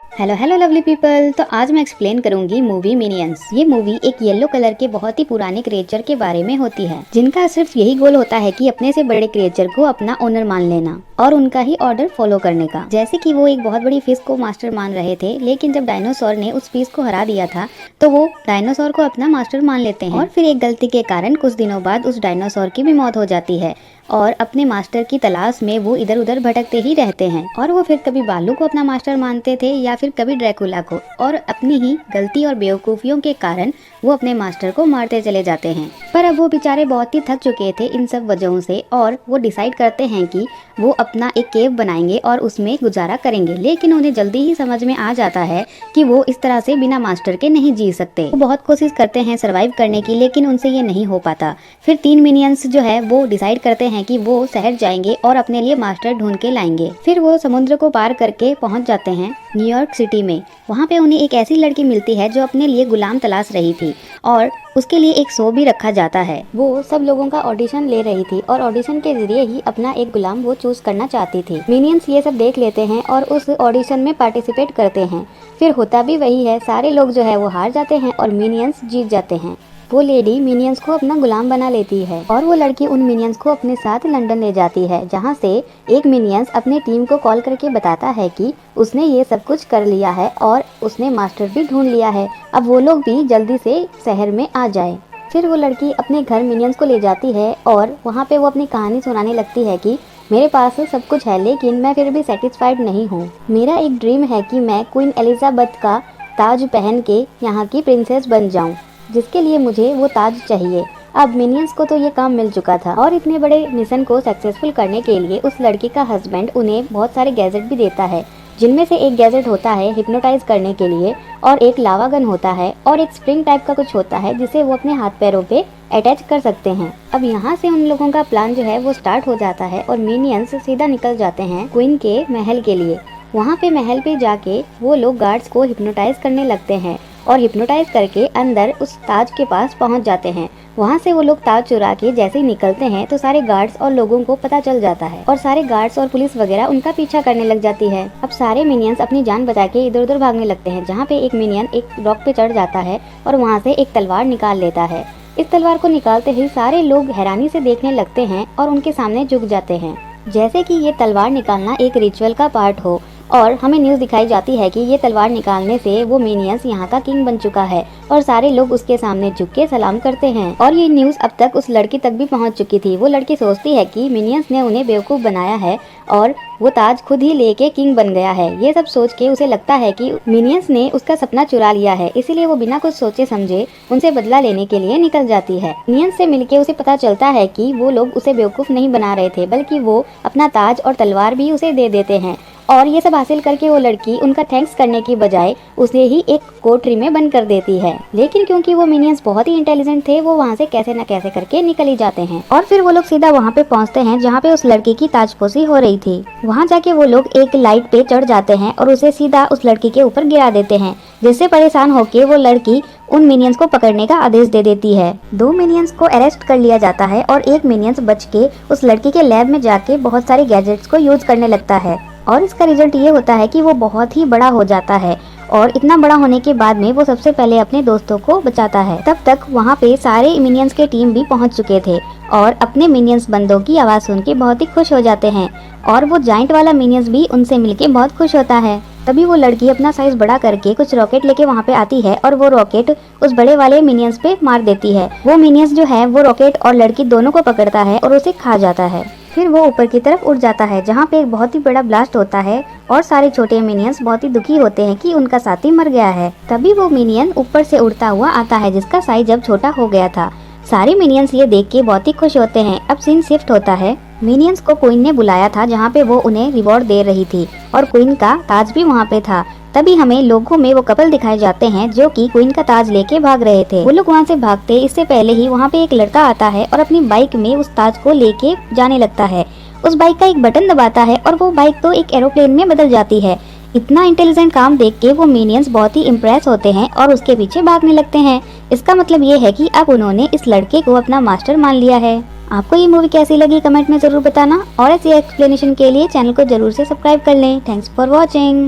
Hello hello lovely people. तो आज मैं एक्सप्लेन करूंगी मूवी मिनियंस। ये मूवी एक येलो कलर के बहुत ही पुराने क्रिएचर के बारे में होती है, जिनका सिर्फ यही गोल होता है कि अपने से बड़े क्रिएचर को अपना ओनर मान लेना और उनका ही ऑर्डर फॉलो करने का। जैसे कि वो एक बहुत बड़ी फिश को मास्टर मान रहे थे, लेकिन जब डायनासोर ने उस फिश को हरा दिया था तो वो डायनासोर को अपना मास्टर मान लेते हैं। और फिर एक गलती के कारण कुछ दिनों बाद उस डायनासोर की भी मौत हो जाती है और अपने मास्टर की तलाश में वो इधर उधर भटकते ही रहते हैं। और वो फिर कभी बालू को अपना मास्टर मानते थे या फिर कभी ड्रैकुला को, और अपनी ही गलती और बेवकूफियों के कारण वो अपने मास्टर को मारते चले जाते हैं। पर अब वो बेचारे बहुत ही थक चुके थे इन सब वजहों से, और वो डिसाइड करते हैं कि वो अपना एक केव बनाएंगे और उसमें गुजारा करेंगे। लेकिन उन्हें जल्दी ही समझ में आ जाता है कि वो इस तरह से बिना मास्टर के नहीं जी सकते। वो बहुत कोशिश करते हैं सरवाइव करने की, लेकिन उनसे ये नहीं हो पाता। फिर 3 मिनियंस जो है वो डिसाइड करते हैं कि वो शहर जाएंगे और अपने लिए मास्टर ढूंढ के लाएंगे। फिर वो समुद्र को पार करके पहुंच जाते हैं न्यूयॉर्क सिटी में। वहाँ पे उन्हें एक ऐसी लड़की मिलती है जो अपने लिए गुलाम तलाश रही थी, और उसके लिए एक शो भी रखा जाता है। वो सब लोगों का ऑडिशन ले रही थी और ऑडिशन के जरिए ही अपना एक गुलाम वो चूज करना चाहती थी। मिनियंस ये सब देख लेते हैं और उस ऑडिशन में पार्टिसिपेट करते हैं। फिर होता भी वही है, सारे लोग जो है वो हार जाते हैं और मिनियंस जीत जाते हैं। वो लेडी मिनियंस को अपना गुलाम बना लेती है और वो लड़की उन मिनियंस को अपने साथ लंदन ले जाती है, जहाँ से एक मिनियंस अपने टीम को कॉल करके बताता है कि उसने ये सब कुछ कर लिया है और उसने मास्टर भी ढूंढ लिया है। अब वो लोग भी जल्दी से शहर में आ जाए। फिर वो लड़की अपने घर मिनियंस को ले जाती है और वहाँ पे वो अपनी कहानी सुनाने लगती है कि मेरे पास सब कुछ है, लेकिन मैं फिर भी सेटिस्फाइड नहीं हूँ। मेरा एक ड्रीम है कि मैं क्वीन एलिजाबेथ का ताज पहन के यहाँ की प्रिंसेस बन जाऊँ, जिसके लिए मुझे वो ताज चाहिए। अब मिनियंस को तो ये काम मिल चुका था, और इतने बड़े मिशन को सक्सेसफुल करने के लिए उस लड़की का हस्बैंड उन्हें बहुत सारे गैजेट भी देता है, जिनमें से एक गैजेट होता है हिप्नोटाइज करने के लिए, और एक लावा गन होता है, और एक स्प्रिंग टाइप का कुछ होता है जिसे वो अपने हाथ पैरों पे अटैच कर सकते हैं। अब यहाँ से उन लोगों का प्लान जो है वो स्टार्ट हो जाता है और मिनियंस सीधा निकल जाते हैं क्वीन के महल के लिए। वहाँ पे महल पे जाके वो लोग गार्ड्स को हिप्नोटाइज करने लगते हैं और हिप्नोटाइज करके अंदर उस ताज के पास पहुंच जाते हैं। वहां से वो लोग ताज चुरा के जैसे ही निकलते हैं तो सारे गार्ड्स और लोगों को पता चल जाता है, और सारे गार्ड्स और पुलिस वगैरह उनका पीछा करने लग जाती है। अब सारे मिनियंस अपनी जान बचा के इधर उधर भागने लगते हैं, जहाँ पे एक मिनियन एक रॉक पे चढ़ जाता है और वहाँ से एक तलवार निकाल लेता है। इस तलवार को निकालते ही सारे लोग हैरानी से देखने लगते हैं और उनके सामने झुक जाते हैं, जैसे कि ये तलवार निकालना एक रिचुअल का पार्ट हो। और हमें न्यूज़ दिखाई जाती है कि ये तलवार निकालने से वो मिनियंस यहाँ का किंग बन चुका है, और सारे लोग उसके सामने झुक के सलाम करते हैं। और ये न्यूज़ अब तक उस लड़की तक भी पहुँच चुकी थी। वो लड़की सोचती है कि मिनियंस ने उन्हें बेवकूफ़ बनाया है और वो ताज खुद ही लेके किंग बन गया है। ये सब सोच के उसे लगता है कि मिनियंस ने उसका सपना चुरा लिया है, इसीलिए वो बिना कुछ सोचे समझे उनसे बदला लेने के लिए निकल जाती है। मिनियंस से मिलके उसे पता चलता है कि वो लोग उसे बेवकूफ़ नहीं बना रहे थे, बल्कि वो अपना ताज और तलवार भी उसे दे देते हैं। और ये सब हासिल करके वो लड़की उनका थैंक्स करने की बजाय उसे ही एक कोठरी में बंद कर देती है। लेकिन क्योंकि वो मिनियंस बहुत ही इंटेलिजेंट थे, वो वहाँ से कैसे न कैसे करके निकल ही जाते हैं। और फिर वो लोग सीधा वहाँ पे पहुँचते हैं जहाँ पे उस लड़की की ताजपोशी हो रही थी। वहाँ जाके वो लोग एक लाइट पे चढ़ जाते हैं और उसे सीधा उस लड़की के ऊपर गिरा देते हैं, जिससे परेशान होके वो लड़की उन मिनियंस को पकड़ने का आदेश दे देती है। 2 मिनियंस को अरेस्ट कर लिया जाता है और एक मिनियंस बच के उस लड़की के लैब में जाके बहुत सारे गैजेट्स को यूज करने लगता है, और इसका रिजल्ट ये होता है कि वो बहुत ही बड़ा हो जाता है। और इतना बड़ा होने के बाद में वो सबसे पहले अपने दोस्तों को बचाता है। तब तक वहाँ पे सारे मिनियंस के टीम भी पहुँच चुके थे और अपने मिनियंस बंदों की आवाज़ सुन के बहुत ही खुश हो जाते हैं, और वो जाइंट वाला मिनियंस भी उनसे मिलके बहुत खुश होता है। तभी वो लड़की अपना साइज बड़ा करके कुछ रॉकेट लेके वहाँ पे आती है और वो रॉकेट उस बड़े वाले मिनियंस पे मार देती है। वो मिनियंस जो है वो रॉकेट और लड़की दोनों को पकड़ता है और उसे खा जाता है। फिर वो ऊपर की तरफ उड़ जाता है, जहाँ पे एक बहुत ही बड़ा ब्लास्ट होता है और सारे छोटे मिनियंस बहुत ही दुखी होते हैं कि उनका साथी मर गया है। तभी वो मिनियन ऊपर से उड़ता हुआ आता है, जिसका साइज अब छोटा हो गया था। सारे मिनियंस ये देख के बहुत ही खुश होते हैं। अब सीन शिफ्ट होता है। मिनियंस को क्वीन ने बुलाया था, जहाँ पे वो उन्हें रिवॉर्ड दे रही थी, और क्वीन का ताज भी वहाँ पे था। तभी हमें लोगों में वो कपल दिखाए जाते हैं जो कि क्वीन का ताज लेके भाग रहे थे। वो लोग वहाँ से भागते इससे पहले ही वहाँ पे एक लड़का आता है और अपनी बाइक में उस ताज को लेके जाने लगता है। उस बाइक का एक बटन दबाता है और वो बाइक तो एक एरोप्लेन में बदल जाती है। इतना इंटेलिजेंट काम देख के वो मिनियंस बहुत ही इम्प्रेस होते हैं और उसके पीछे भागने लगते हैं। इसका मतलब ये है कि अब उन्होंने इस लड़के को अपना मास्टर मान लिया है। आपको ये मूवी कैसी लगी कमेंट में जरूर बताना, और ऐसी एक्सप्लेनेशन के लिए चैनल को जरूर से सब्सक्राइब कर लें। Thanks for watching.